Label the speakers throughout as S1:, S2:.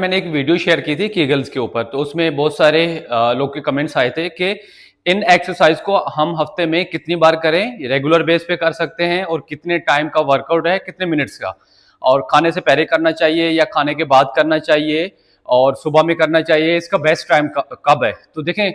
S1: मैंने एक video share की थी कीगल्स के ऊपर, तो उसमें बहुत सारे लोग के कमेंट्स आए थे कि इन एक्सरसाइज को हम हफ्ते में कितनी बार करें, रेगुलर बेस पे कर सकते हैं और कितने टाइम का वर्कआउट है, कितने मिनट्स का, और खाने से पहले करना चाहिए या खाने के बाद करना चाहिए और सुबह में करना चाहिए, इसका बेस्ट टाइम कब है। तो देखें,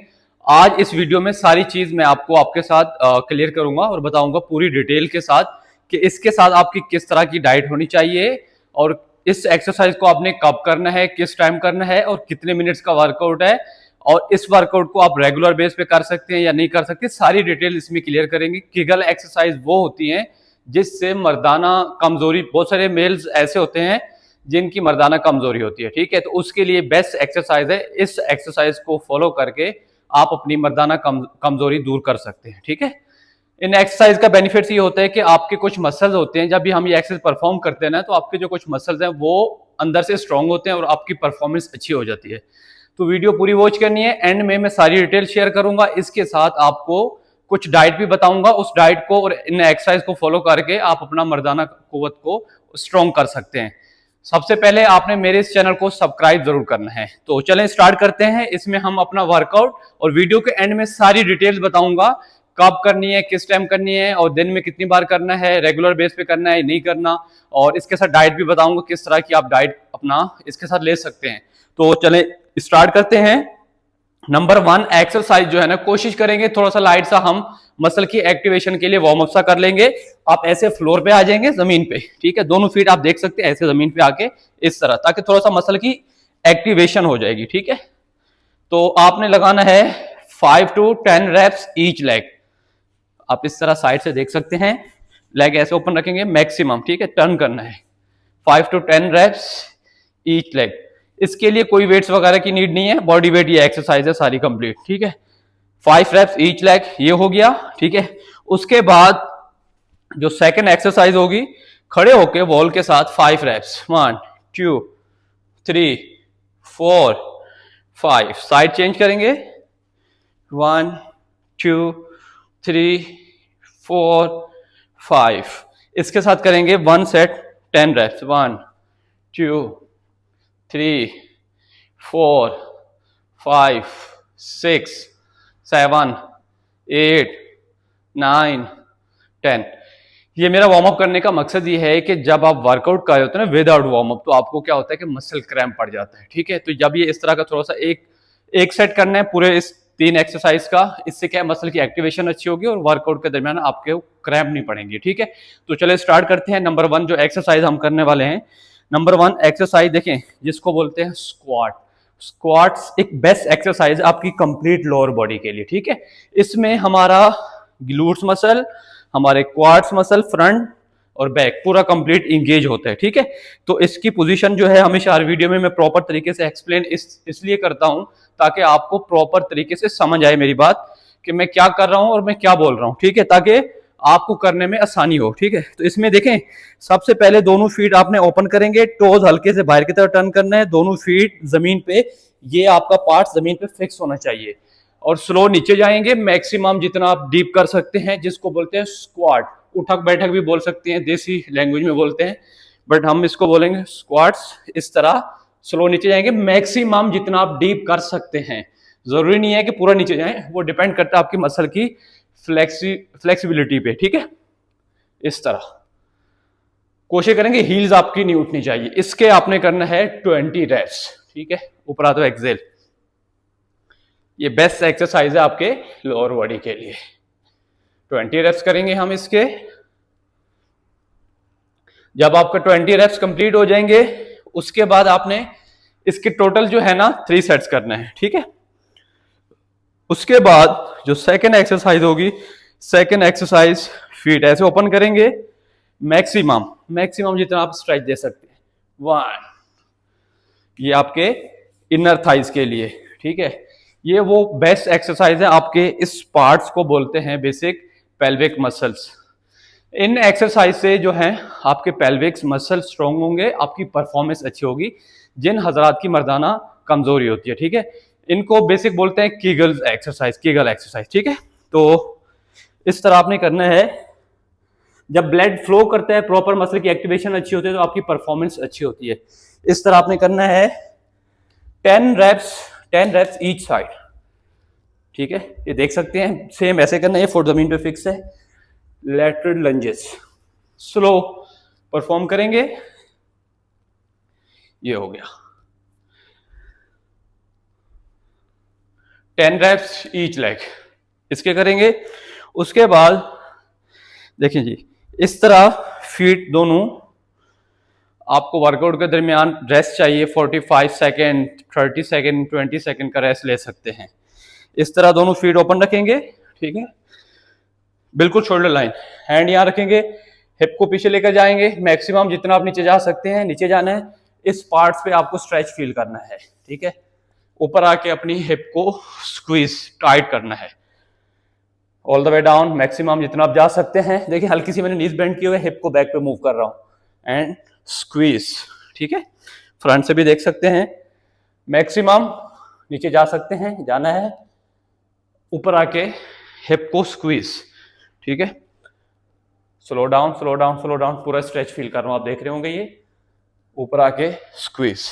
S1: आज इस वीडियो में सारी चीज मैं आपको आपके साथ क्लियर करूंगा और बताऊंगा पूरी डिटेल के साथ कि इसके साथ आपकी किस तरह की डाइट होनी चाहिए और इस एक्सरसाइज को आपने कब करना है, किस टाइम करना है और कितने मिनट्स का वर्कआउट है, और इस वर्कआउट को आप रेगुलर बेस पे कर सकते हैं या नहीं कर सकते, सारी डिटेल इसमें क्लियर करेंगे। कीगल एक्सरसाइज वो होती हैं जिससे मर्दाना कमजोरी, बहुत सारे मेल्स ऐसे होते हैं जिनकी मर्दाना कमजोरी होती है, ठीक है, तो उसके लिए बेस्ट एक्सरसाइज है। इस एक्सरसाइज को फॉलो करके आप अपनी मर्दाना कमजोरी दूर कर सकते हैं, ठीक है। इन एक्सरसाइज का बेनिफिट्स ये होता है कि आपके कुछ मसल्स होते हैं, जब भी हम ये एक्सरसाइज परफॉर्म करते हैं ना, तो आपके जो कुछ मसल्स हैं वो अंदर से स्ट्रांग होते हैं और आपकी परफॉर्मेंस अच्छी हो जाती है। तो वीडियो पूरी वॉच करनी है, एंड में मैं सारी डिटेल शेयर करूंगा, इसके साथ आपको कुछ डाइट भी बताऊंगा। उस डाइट को और इन एक्सरसाइज को फॉलो करके आप अपना मर्दाना कुव्वत को स्ट्रांग कर सकते हैं। सबसे पहले आपने मेरे इस चैनल को सब्सक्राइब जरूर करना है। तो चलें स्टार्ट करते हैं। इसमें हम अपना वर्कआउट और वीडियो के एंड में सारी डिटेल्स बताऊंगा, कब करनी है, किस टाइम करनी है और दिन में कितनी बार करना है, रेगुलर बेस पे करना है नहीं करना, और इसके साथ डाइट भी बताऊंगा किस तरह की आप डाइट अपना इसके साथ ले सकते हैं। तो चलें स्टार्ट करते हैं। नंबर 1 एक्सरसाइज जो है ना, कोशिश करेंगे थोड़ा सा लाइट सा हम मसल की एक्टिवेशन के लिए वार्म अप सा कर लेंगे। आप ऐसे फ्लोर पे आ जाएंगे, जमीन पे, ठीक है, दोनों फीट आप देख सकते हैं ऐसे जमीन पे आके इस तरह, ताकि थोड़ा सा मसल की एक्टिवेशन हो जाएगी, ठीक है। तो आपने लगाना है 5 to 10 reps ईच लेग। आप इस तरह साइड से देख सकते हैं, लेग ऐसे ओपन रखेंगे मैक्सिमम, ठीक है, टर्न करना है 5 to 10 reps ईच लेग। इसके लिए कोई वेट्स वगैरह की नीड नहीं है, बॉडी वेट ये एक्सरसाइज है सारी कंप्लीट, ठीक है। 5 reps ईच लेग ये हो गया, ठीक है। उसके बाद जो सेकंड एक्सरसाइज होगी, खड़े होके वॉल के साथ 5 reps 1 2 3 4 5, साइड चेंज करेंगे 1 2 3 4 5। इसके साथ करेंगे 1 सेट 10 reps 1 2 3 4 5 6 7 8 9 10। ये मेरा वार्म अप करने का मकसद ये है कि जब आप वर्कआउट कर रहे होते हैं ना विदाउट वार्म अप, तो आपको क्या होता है कि मसल क्रैम्प पड़ जाता है, ठीक है। तो जब ये इस तरह का थोड़ा सा एक सेट करना है पूरे इस 3 एक्सरसाइज का, इससे क्या मसल की एक्टिवेशन अच्छी होगी और वर्कआउट के दरमियान आपके क्रैम्प नहीं पड़ेंगे, ठीक है। तो चले स्टार्ट करते हैं। नंबर 1 जो एक्सरसाइज हम करने वाले हैं, नंबर 1 एक्सरसाइज देखें जिसको बोलते हैं स्क्वाट। स्क्वाट्स एक बेस्ट एक्सरसाइज आपकी कंप्लीट लोअर बॉडी के लिए, ठीक है। इसमें हमारा ग्लूट्स मसल, हमारे क्वाड्स मसल, फ्रंट और बैक पूरा कंप्लीट इंगेज होता है, ठीक है। तो इसकी पोजीशन जो है हमेशा हर वीडियो में मैं प्रॉपर तरीके से एक्सप्लेन इसलिए करता हूं ताकि आपको प्रॉपर तरीके से समझ आए मेरी बात कि मैं क्या कर रहा हूं और मैं क्या बोल रहा हूं, ठीक है, ताकि आपको करने में आसानी हो, ठीक है। तो इसमें देखें, सबसे पहले दोनों फीट आपने ओपन करेंगे, टोज हल्के से बाहर की तरफ टर्न करना है, दोनों फीट जमीन पे, ये आपका पार्ट जमीन पे फिक्स होना चाहिए, और स्लो नीचे जाएंगे मैक्सिमम जितना आप डीप कर सकते हैं, जिसको बोलते हैं स्क्वाट। उठक बैठक भी बोल सकते हैं, देसी लैंग्वेज में बोलते हैं, बट हम इसको बोलेंगे स्क्वाट्स। इस तरह स्लो नीचे जाएंगे मैक्सिमम जितना आप डीप कर सकते हैं, जरूरी नहीं है कि पूरा नीचे जाएं, वो डिपेंड करता है आपकी मसल की फ्लेक्सिबिलिटी पे, ठीक है। इस तरह कोशिश करेंगे हील्स आपकी नहीं उठनी चाहिए। इसके आपने करना है 20 reps, ठीक है, ऊपर आता है एक्सेल। ये बेस्ट एक्सरसाइज है आपके लोअर बॉडी के लिए। 20 reps करेंगे हम इसके। जब आपका 20 reps कंप्लीट हो जाएंगे, उसके बाद आपने इसके टोटल जो है ना 3 सेट्स करना है, ठीक है। उसके बाद जो सेकंड एक्सरसाइज होगी, सेकंड एक्सरसाइज फीट ऐसे ओपन करेंगे मैक्सिमम जितना आप स्ट्रेच दे सकते हैं 1, ये आपके इनर थाइज के लिए, ठीक है। ये वो बेस्ट एक्सरसाइज है आपके इस पार्ट्स को बोलते हैं बेसिक पेल्विक मसल्स। इन एक्सरसाइज से जो है आपके पेल्विक मसल स्ट्रांग होंगे, आपकी परफॉर्मेंस अच्छी होगी। जिन हजरात की मर्दाना कमजोरी होती है, ठीक है, इनको बेसिक बोलते हैं कीगल एक्सरसाइज, ठीक है। तो इस तरह आपने करना है। जब ब्लड फ्लो करता है, प्रॉपर मसल की एक्टिवेशन अच्छी होती है, तो आपकी परफॉर्मेंस अच्छी होती है। इस तरह आपने करना है 10 reps ईच साइड, ठीक है। ये देख सकते हैं, सेम ऐसे करना है, फुट जमीन पे फिक्स है। लैटरल लंजेस स्लो परफॉर्म करेंगे, ये हो गया 10 reps ईच लेग, इसके करेंगे। उसके बाद देखिए जी, इस तरह फीट दोनों, आपको वर्कआउट के दरमियान रेस्ट चाहिए 45 सेकेंड, 30 सेकेंड, 20 सेकेंड का रेस्ट ले सकते हैं। इस तरह दोनों फीट ओपन रखेंगे, ठीक है, बिल्कुल शोल्डर लाइन, हैंड यहां रखेंगे, हिप को पीछे लेकर जाएंगे, मैक्सिमम जितना आप नीचे जा सकते हैं नीचे जाना है। इस पार्ट्स पे आपको स्ट्रेच फील करना है, ठीक है। ऊपर आके अपनी हिप को स्क्वीज टाइट करना है, all the way down, maximum जितना आप जा सकते हैं। देखिए हल्की सी मैंने नीज बेंड किए हुए, हिप को बैक पे मूव कर रहा हूं एंड स्क्वीज, ठीक है। फ्रंट से भी देख सकते हैं, मैक्सिमम नीचे जा सकते हैं, जाना है, ऊपर आके हिप को स्क्वीज, ठीक है। Slow down slow down slow down, पूरा स्ट्रेच फील कर रहा हूं, आप देख रहे होंगे ये, ऊपर आके स्क्वीज।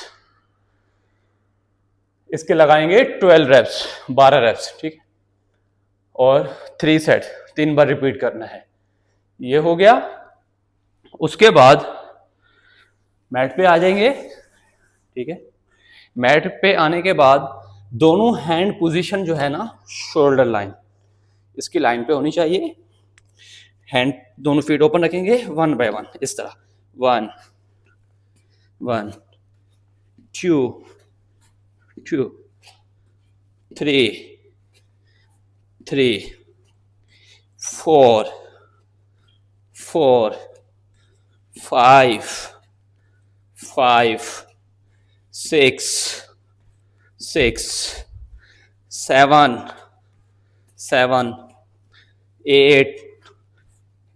S1: इसके लगाएंगे 12 रेप्स, 12 रेप्स, ठीक है, और 3 सेट, 3 बार रिपीट करना है। ये हो गया। उसके बाद मैट पे आ जाएंगे, ठीक है। मैट पे आने के बाद दोनों हैंड पोजीशन जो है ना, शोल्डर लाइन, इसकी लाइन पे होनी चाहिए। हैंड दोनों फीट ओपन रखेंगे, 1 बाय 1 इस तरह, 1 1 2 2 3 3 4 4 5 5 6 6 7 7 8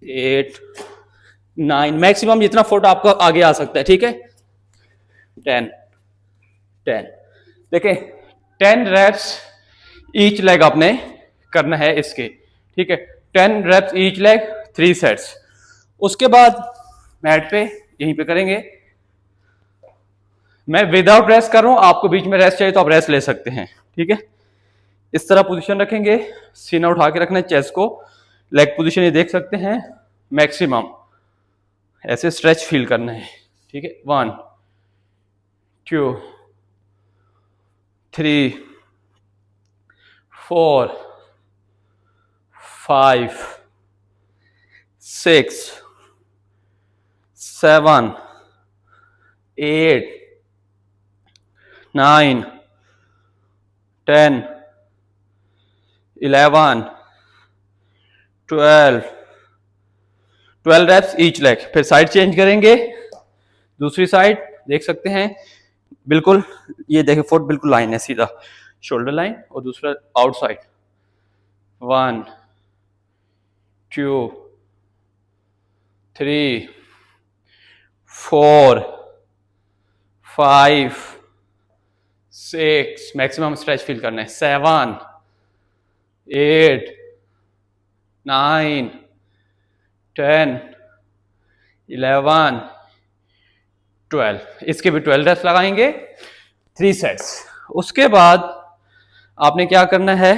S1: 8 9, मैक्सिमम जितना फुट आपका आगे आ सकता है, ठीक है। 10 10 देखें, 10 रेप्स ईच लेग आपने करना है इसके, ठीक है। 10 रेप्स ईच लेग, 3 सेट्स। उसके बाद मैट पे यहीं पे करेंगे। मैं विदाउट रेस्ट कर रहा हूं, आपको बीच में रेस्ट चाहिए तो आप रेस्ट ले सकते हैं, ठीक है। इस तरह पोजीशन रखेंगे, सीना उठा के रखना है, चेस्ट को, लेग पोजीशन ये देख सकते हैं, मैक्सिमम ऐसे स्ट्रेच फील करना है, ठीक है। 1 2 3 4 5 6 7 8 9 10 11 12 रेप्स ईच लेग। फिर साइड चेंज करेंगे, दूसरी साइड देख सकते हैं, बिल्कुल ये देखें, फुट बिल्कुल लाइन है, सीधा शोल्डर लाइन, और दूसरा आउटसाइड। 1 2 3 4 5 6, मैक्सिमम स्ट्रेच फील करना है, 7 8 9 10 11 12, इसके भी 12 रेप्स लगाएंगे, 3 सेट्स। उसके बाद आपने क्या करना है,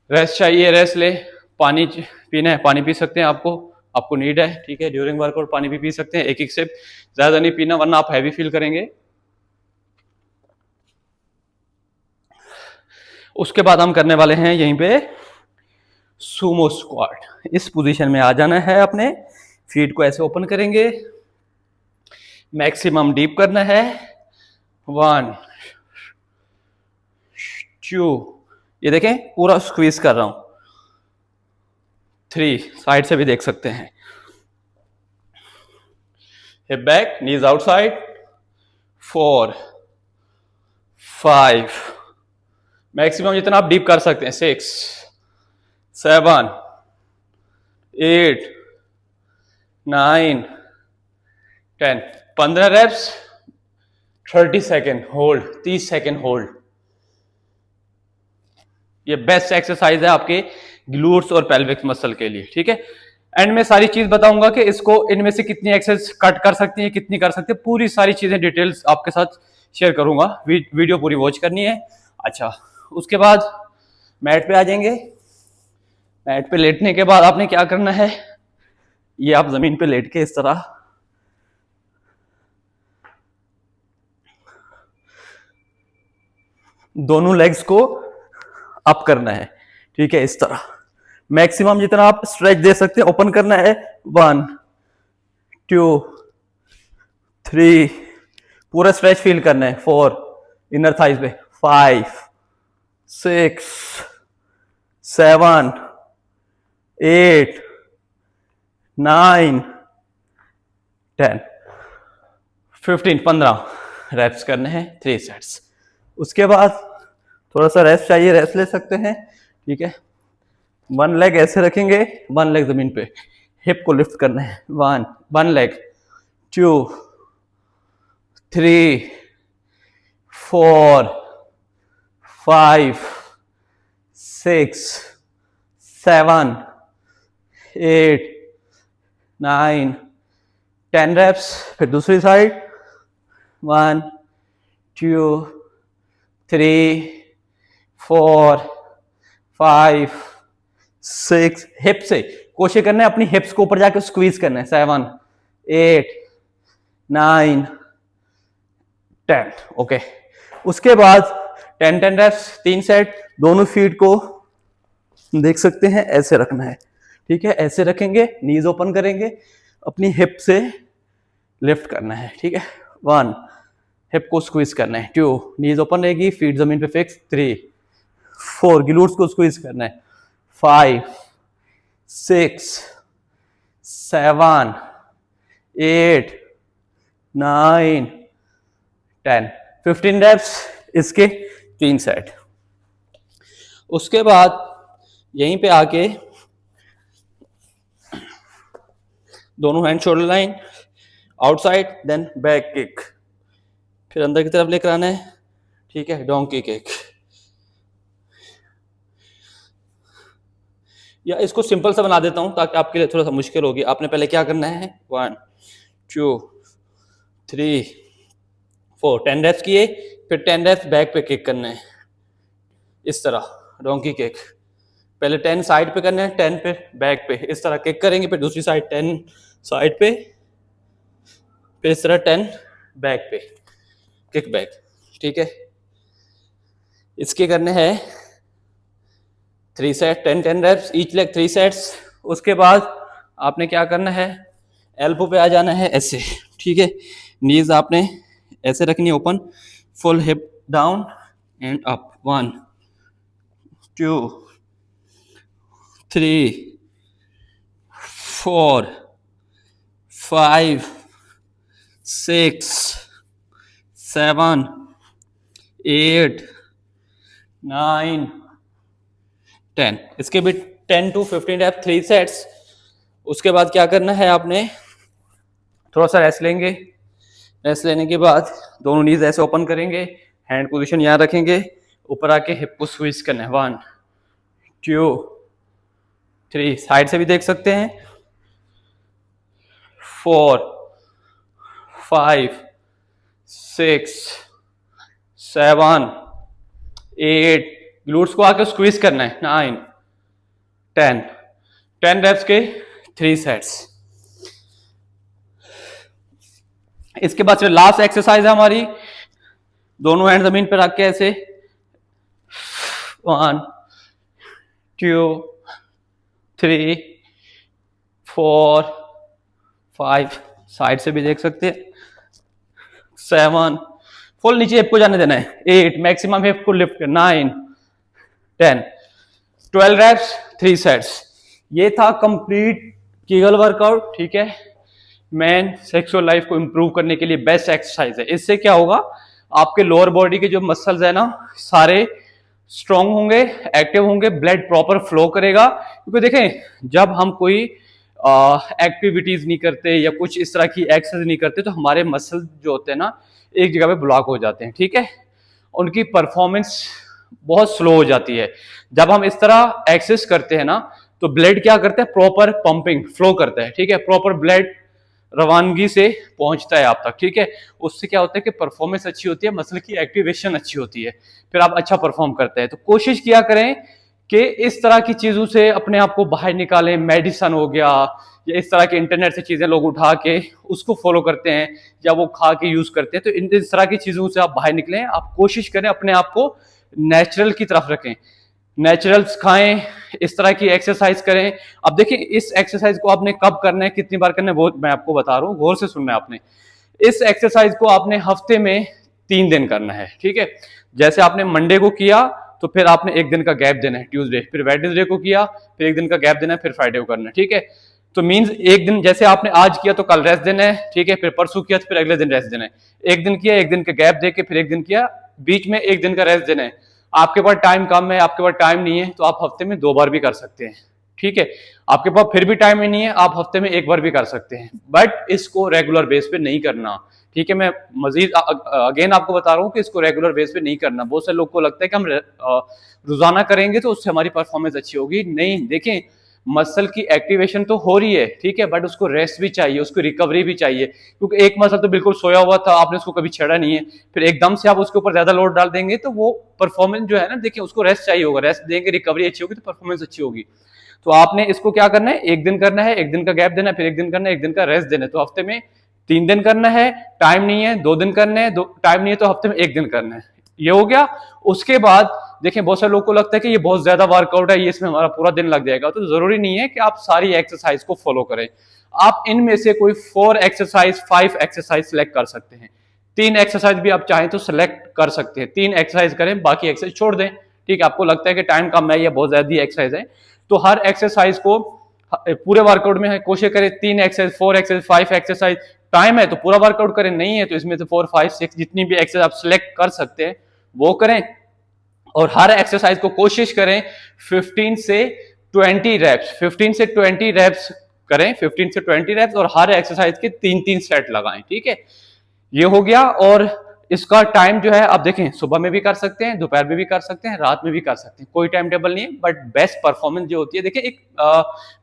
S1: रेस्ट चाहिए रेस्ट ले, पानी पीना है पानी पी सकते हैं, आपको नीड है, ठीक है। ड्यूरिंग वर्कआउट पानी भी पी सकते हैं, एक सिप, ज्यादा नहीं पीना वरना आप हैवी फील करेंगे। उसके बाद हम करने वाले हैं यहीं पे सुमो स्क्वाट। इस पोजीशन में आ जाना है, अपने फीट को ऐसे ओपन करेंगे, मैक्सिमम डीप करना है, 1 2, ये देखें पूरा स्क्वीज कर रहा हूं, 3, साइड से भी देख सकते हैं, हिप बैक, नीज आउटसाइड, 4 5, मैक्सिमम जितना आप डीप कर सकते हैं, 6 7 8 9 10, 15 reps, 30 second hold, 30 second hold. ये बेस्ट एक्सरसाइज है आपके ग्लूट्स और पेल्विक मसल के लिए, ठीक है। एंड में सारी चीज बताऊंगा कि इसको, इनमें से कितनी एक्सरसाइज कट कर सकती है, कितनी कर सकते हैं, पूरी सारी चीजें डिटेल्स आपके साथ शेयर करूंगा, वीडियो पूरी वॉच करनी है। अच्छा, उसके बाद मैट पे आ जाएंगे। मैट पे लेटने के बाद आपने क्या करना है, ये आप जमीन पे लेट के इस तरह दोनों लेग्स को अप करना है, ठीक है, इस तरह मैक्सिमम जितना आप स्ट्रेच दे सकते हैं ओपन करना है। 1 2 3 पूरा स्ट्रेच फील करना है। 4 इनर थाइज पे, 5 6 7 8 9 10 15 रेप्स करने हैं, 3 सेट्स। उसके बाद थोड़ा सा रेस्ट चाहिए, रेस्ट ले सकते हैं, ठीक है। 1 लेग ऐसे रखेंगे, 1 लेग जमीन पे, हिप को लिफ्ट करना है। 1 लेग, 2 3 4 5 6 7 8 9 10 रेप्स। फिर दूसरी साइड, 1 2 3 4 5 6, हिप से कोशिश करना है अपनी हिप्स को ऊपर जाके स्क्वीज करना है। 7 8 9 10, ओके। उसके बाद 10 रेप्स, 3 सेट। दोनों फीट को देख सकते हैं ऐसे रखना है, ठीक है, ऐसे रखेंगे, नीज ओपन करेंगे, अपनी हिप से लिफ्ट करना है, ठीक है। 1 हिप को स्क्वीज करना है, 2 नीज ओपन रहेगी, फीट जमीन पे फिक्स, 3 4 ग्लूट्स को स्क्वीज करना है, 5 6 7 8 9 10 15 रेप्स, इसके 3 सेट। उसके बाद यहीं पे आके दोनों hand shoulder line, outside, then back kick, फिर अंदर की तरफ लेकर आना है, ठीक है, डोंकी किक। या इसको सिंपल सा बना देता हूं ताकि आपके लिए थोड़ा सा मुश्किल होगी। आपने पहले क्या करना है, 1 2 3 4 10 रेप्स किए, फिर 10 रेप्स बैक पे किक करना है, इस तरह डोंकी किक। पहले 10 साइड पे करना है, 10 पे बैक पे, इस तरह किक करेंगे, फिर दूसरी साइड 10 साइड पे, फिर इस तरह 10 बैक पे किक बैक, ठीक है। इसके करने हैं 3 set, 10 reps, each leg 3 sets. उसके बाद आपने क्या करना है, एल्बो पे आ जाना है ऐसे, ठीक है, नीज आपने ऐसे रखनी है open, full hip down and up. 1 2 3 4 5 6 7 8 9 10, इसके भी 10 to 15 रेप, 3 सेट्स। उसके बाद क्या करना है, आपने थोड़ा सा रेस्ट लेंगे, रेस्ट लेने के बाद दोनों नीज ऐसे ओपन करेंगे, हैंड पोजीशन यहाँ रखेंगे, ऊपर आके हिप को स्क्वीज करना है। 1 2 3, साइड से भी देख सकते हैं, 4 5 6 7 8, ग्लूट्स को आके स्क्वीज करना है, 9 10 रेप्स के 3 सेट्स। इसके बाद फिर लास्ट एक्सरसाइज है हमारी, दोनों हैंड जमीन पे रख के ऐसे, 1 2 3 4 5, साइड से भी देख सकते हैं, 7, फुल नीचे हिप को जाने देना है, 8, मैक्सिमम हिप को लिफ्ट कर, 9 10 12 रेप्स, 3 सेट्स। ये था कंप्लीट कीगल वर्कआउट, ठीक है। मैन सेक्सुअल लाइफ को इंप्रूव करने के लिए बेस्ट एक्सरसाइज है। इससे क्या होगा, आपके लोअर बॉडी के जो मसल्स है ना, सारे स्ट्रॉन्ग होंगे, एक्टिव होंगे, ब्लड प्रॉपर फ्लो करेगा। क्योंकि देखें, जब हम कोई एक्टिविटीज नहीं करते या कुछ इस तरह की एक्सरसाइज नहीं करते तो हमारे मसल जो होते हैं ना, एक जगह पे ब्लॉक हो जाते हैं, ठीक है, उनकी परफॉर्मेंस बहुत स्लो हो जाती है। जब हम इस तरह एक्सरसाइज करते हैं ना, तो ब्लड क्या करता है, प्रॉपर पंपिंग फ्लो करता है, ठीक है, प्रॉपर ब्लड रवानगी से पहुंचता है आप तक, ठीक है। उससे क्या होता है कि परफॉर्मेंस अच्छी होती है, मसल की एक्टिवेशन अच्छी होती है, फिर आप अच्छा परफॉर्म करते हैं। तो कोशिश किया करें कि इस तरह की चीजों से अपने आप को बाहर निकालें। मेडिसन हो गया या इस तरह के इंटरनेट से चीजें लोग उठा के उसको फॉलो करते हैं या वो खा के यूज करते हैं, तो इस तरह की चीजों से आप बाहर निकलें। आप कोशिश करें अपने आप को नेचुरल की तरफ रखें, नेचुरल्स खाएं, इस तरह की एक्सरसाइज करें। अब देखिए इस एक्सरसाइज को आपने कब करना है, कितनी बार करना है, वो मैं आपको बता रहा हूँ, गौर से सुनना है आपने। इस एक्सरसाइज को आपने हफ्ते में 3 दिन करना है, ठीक है। जैसे आपने मंडे को किया तो फिर आपने एक दिन का गैप देना है, ट्यूसडे, फिर वेडनेसडे को किया, फिर एक दिन का गैप देना है, फिर फ्राइडे को करना है, ठीक है। तो मीन्स एक दिन जैसे आपने आज किया तो कल रेस्ट देना है, ठीक है, फिर परसों किया तो फिर अगले दिन रेस्ट देना है। एक दिन किया, एक दिन का गैप दे के फिर एक दिन किया, बीच में एक दिन का रेस्ट देना है। आपके पास टाइम कम है, आपके पास टाइम नहीं है, तो आप हफ्ते में 2 बार भी कर सकते हैं, ठीक है। आपके पास फिर भी टाइम ही नहीं है, आप हफ्ते में 1 बार भी कर सकते हैं, बट इसको रेगुलर बेस पे नहीं करना, ठीक है। मैं मजीद अगेन आपको बता रहा हूँ कि इसको रेगुलर बेस पे नहीं करना। बहुत से लोग को लगता है कि हम रोजाना करेंगे तो उससे हमारी परफॉर्मेंस अच्छी होगी। नहीं, देखें मसल की एक्टिवेशन तो हो रही है, ठीक है, बट उसको रेस्ट भी चाहिए, उसको रिकवरी भी चाहिए, क्योंकि एक मसल तो बिल्कुल सोया हुआ था, आपने उसको कभी छेड़ा नहीं है, फिर एकदम से आप उसके ऊपर ज्यादा लोड डाल देंगे तो वो परफॉर्मेंस जो है ना, देखिए उसको रेस्ट चाहिए होगा, रेस्ट देंगे, रिकवरी अच्छी होगी तो परफॉर्मेंस अच्छी होगी। तो आपने इसको क्या करना है, एक दिन करना है, एक दिन का गैप देना है, फिर एक दिन करना है, एक दिन का रेस्ट देना है। तो हफ्ते में 3 दिन करना है, टाइम नहीं है 2 दिन करने हैं, टाइम नहीं है तो हफ्ते में 1 दिन करना है। ये हो गया। उसके बाद देखें बहुत सारे लोगों को लगता है कि ये बहुत ज्यादा वर्कआउट है, ये इसमें हमारा पूरा दिन लग जाएगा, तो जरूरी नहीं है कि आप सारी एक्सरसाइज को फॉलो करें। आप इनमें से कोई 4 एक्सरसाइज 5 एक्सरसाइज सिलेक्ट कर सकते हैं। 3 एक्सरसाइज भी आप चाहें तो सिलेक्ट कर सकते हैं, 3 एक्सरसाइज करें, बाकी एक्सरसाइज छोड़ दें, ठीक है। आपको लगता है कि टाइम कम है या बहुत ज्यादा एक्सरसाइज है, तो हर एक्सरसाइज को पूरे वर्कआउट में कोशिश करें 3 एक्सरसाइज 4 एक्सरसाइज 5 एक्सरसाइज। टाइम है तो पूरा वर्कआउट करें, नहीं है तो इसमें से 4 5 6 जितनी भी एक्सरसाइज आप सिलेक्ट कर सकते हैं वो करें। और हर एक्सरसाइज को कोशिश करें 15 से 20 रेप्स, 15 से 20 रेप्स करें, 15 से 20 रेप्स, और हर एक्सरसाइज के 3-3 सेट लगाएं, ठीक है। ये हो गया। और इसका टाइम जो है आप देखें, सुबह में भी कर सकते हैं, दोपहर में भी कर सकते हैं, रात में भी कर सकते हैं, कोई टाइम टेबल नहीं है, बट बेस्ट परफॉर्मेंस जो होती है, देखिए एक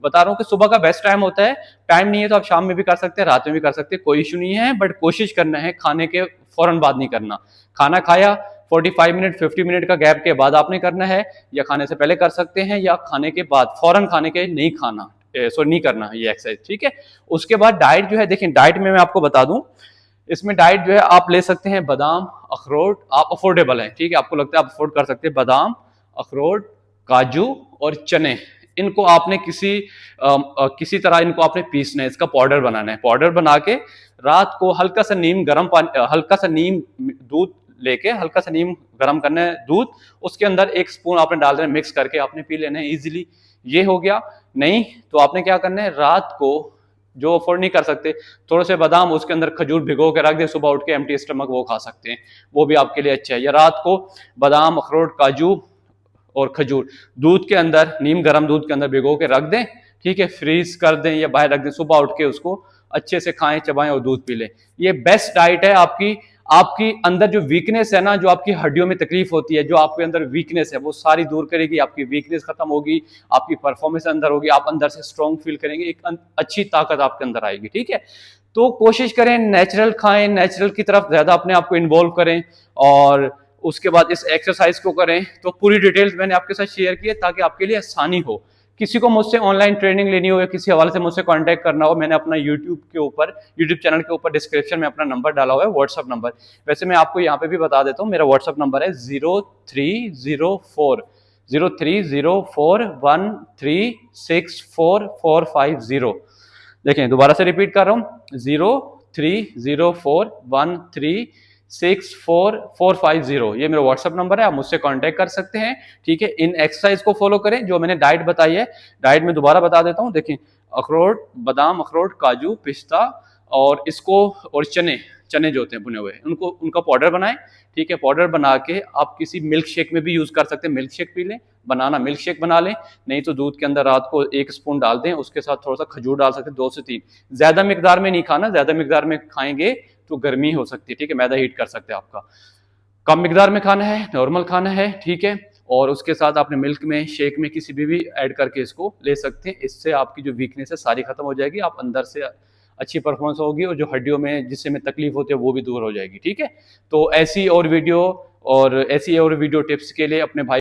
S1: बता रहा हूं कि सुबह का बेस्ट टाइम होता है। टाइम नहीं है तो आप शाम में भी कर सकते हैं, रात में भी कर सकते हैं, कोई इशू नहीं है, बट कोशिश करना है खाने के फौरन बाद नहीं करना। खाना खाया 45 मिनट 50 मिनट का गैप के बाद आपने करना है, या खाने से पहले कर सकते हैं, या खाने के बाद, फौरन खाने के नहीं खाना, सो नहीं करना ये एक्सरसाइज, ठीक है। उसके बाद डाइट जो है, देखें डाइट में मैं आपको बता दूं, इसमें डाइट जो है आप ले सकते हैं बादाम, अखरोट, आप अफोर्डेबल हैं, ठीक है, आपको लगता है आप अफोर्ड कर सकते हैं, बादाम, अखरोट, काजू और चने। इनको आपने किसी तरह इनको आपने पीसना है, इसका पाउडर बनाना है। पाउडर बना के रात को हल्का सा नीम गर्म पानी, हल्का सा नीम दूध लेके, हल्का सा नीम गर्म करना है दूध, उसके अंदर 1 स्पून आपने डाल देना, मिक्स करके आपने पी लेना है इजीली। ये हो गया। नहीं तो आपने क्या करना है, रात को जो अफोर्ड नहीं कर सकते, थोड़े से बादाम उसके अंदर खजूर भिगो के रख दे, सुबह उठ के एम्प्टी स्टमक वो खा सकते हैं, वो भी आपके लिए अच्छा है। या रात को बादाम, अखरोट, काजू और खजूर दूध के अंदर, नीम गर्म दूध के अंदर भिगो के रख दें, ठीक है, फ्रीज कर दें या बाहर रख दें, सुबह उठ के उसको अच्छे से खाएं, चबाएं और दूध पी लें। ये बेस्ट डाइट है आपकी। आपकी अंदर जो वीकनेस है ना, जो आपकी हड्डियों में तकलीफ होती है, जो आपके अंदर वीकनेस है, वो सारी दूर करेगी, आपकी वीकनेस खत्म होगी, आपकी परफॉर्मेंस अंदर होगी, आप अंदर से स्ट्रॉन्ग फील करेंगे, एक अच्छी ताकत आपके अंदर आएगी, ठीक है। तो कोशिश करें नेचुरल खाएं, नेचुरल की तरफ ज्यादा अपने आप को इन्वॉल्व करें, और उसके बाद इस एक्सरसाइज को करें। तो पूरी डिटेल्स मैंने आपके साथ शेयर की है ताकि आपके लिए आसानी हो। किसी को मुझसे ऑनलाइन ट्रेनिंग लेनी हो या किसी हवाले से मुझसे कांटेक्ट करना हो, मैंने अपना यूट्यूब चैनल के ऊपर डिस्क्रिप्शन में अपना नंबर डाला हुआ है, व्हाट्सअप नंबर। वैसे मैं आपको यहाँ पे भी बता देता हूँ, मेरा व्हाट्सअप नंबर है 0304136445 देखें, दोबारा से रिपीट कर रहा हूँ, 0304136445, ये मेरा व्हाट्सअप नंबर है, आप मुझसे कांटेक्ट कर सकते हैं, ठीक है। इन एक्सरसाइज को फॉलो करें जो मैंने डाइट बताई है। डाइट में दोबारा बता देता हूँ, देखिए अखरोट, बादाम, अखरोट, काजू, पिस्ता, और इसको, और चने, चने जो होते हैं भुने हुए, उनका पाउडर बनाएं, ठीक है। पाउडर बना के आप किसी मिल्क शेक में भी यूज कर सकते हैं, मिल्क शेक पी लें, बनाना मिल्क शेक बना लें, नहीं तो दूध के अंदर रात को 1 स्पून डाल दें, उसके साथ थोड़ा सा खजूर डाल सकते हैं, 2 से 3, ज्यादा मिकदार में नहीं खाना, ज्यादा मिकदार में खाएंगे तो गर्मी हो सकती है, ठीक है, मैदा हीट कर सकते हैं आपका। कम मिकदार में खाना है, नॉर्मल खाना है, ठीक है। और उसके साथ आपने मिल्क में, शेक में, किसी भी ऐड करके इसको ले सकते हैं। इससे आपकी जो वीकनेस है सारी खत्म हो जाएगी, आप अंदर से अच्छी परफॉर्मेंस होगी और जो हड्डियों में जिससे में तकलीफ होती है वो भी दूर हो जाएगी। ठीक है, तो ऐसी और वीडियो टिप्स के लिए अपने भाई